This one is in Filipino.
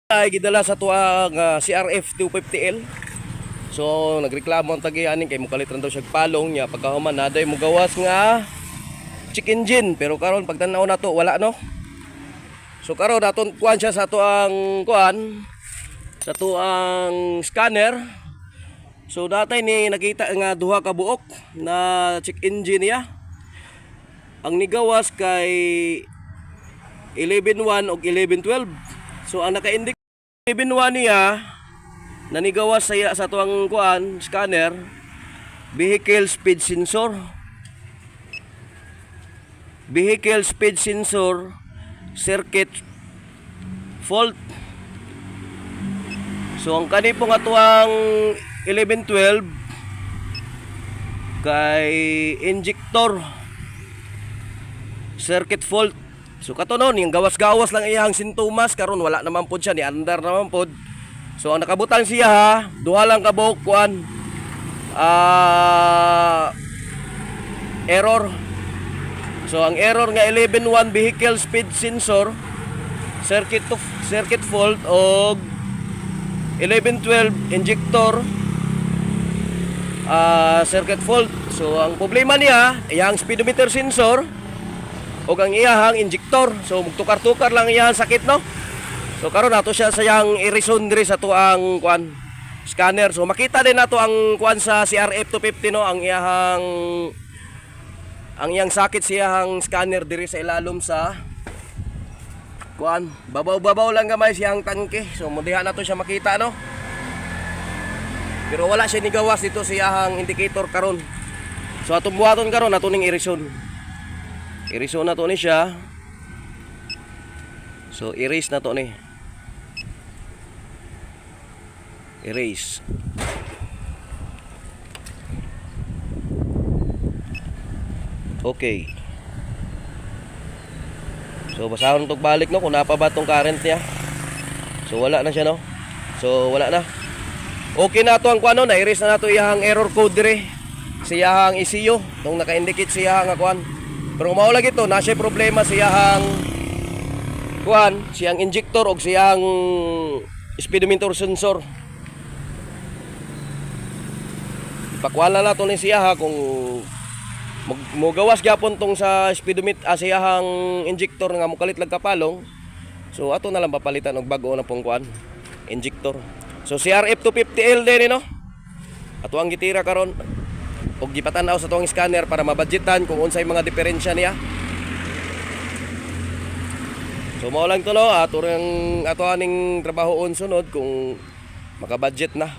Ay gidala sa tuang CRF 250L. So nagreklamo ang tagianin kay mukalit daw siya palong niya pagkahuman naday mo gawas nga check engine pero karon pagtanaw nato wala no. So karon naton kuan siya sa tuang kuan sa tuang scanner. So datay ni nakita nga duha ka buok na check engine niya. Ang nigawas kay 11.1 og 11.12. So ang naka-indicate 11.1 niya nanigawas sa tuwang kuan scanner vehicle speed sensor circuit fault. So ang kani po nga tuwang 11.12 kay injector circuit fault. So katunon yung gawas-gawas lang iyang sintomas karon wala naman pod siya ni andar naman pod. So ang nakabutang siya ha, duha lang ka buok kuan error. So ang error nga 11.1 vehicle speed sensor circuit fault og 11.12 injector circuit fault. So ang problema niya iyang speedometer sensor o ang iyahang injector. So magtukar-tukar lang iyahang sakit no. So karon nato siya sayang i-reson diri sa tuang kuan scanner. So makita din nato ang kuan sa CRF 250 no ang iyang sakit siyang scanner diri sa ilalom sa kuan. Babaw-babaw lang gamay siyang tangke. So mudiha nato siya makita no. Pero wala siya nigawas dito siyang indicator karon. So atong buhaton karon nato ning i-reson. I-erase na to ni siya. So erase na to ni. Erase. Okay. So basahon tog balik no kung napa ba tong current niya. So wala na siya no. So wala na. Okay na to ang kuano na erase na nato iyang error code dire. Siyang ECU tong naka-indicate siya nga kuan. Pero maulag ito, nasa problema siyang kuan, siyang injector o siyang speedometer sensor. Ipakuala na ito ni siya ha kung mugawas gyapon tong sa speedometer siyang injector nga mukalit lag kapalong. So ato na lang papalitan og bag-o na pong kuan, injector. So CRF 250L din no. Ato ang gitira karon og gipatan-aw sa tuwang scanner para mabudgetan kung unsay mga diferensya niya. So mao lang to no, ato aning trabahoon sunod kung makabudget na.